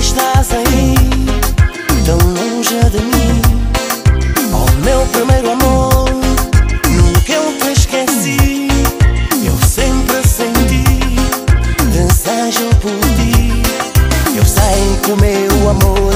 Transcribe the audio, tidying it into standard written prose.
estás aí, tão longe de mim. Oh, meu primeiro amor, nunca eu te esqueci. Eu sempre senti desejo por ti. Eu sei que o meu amor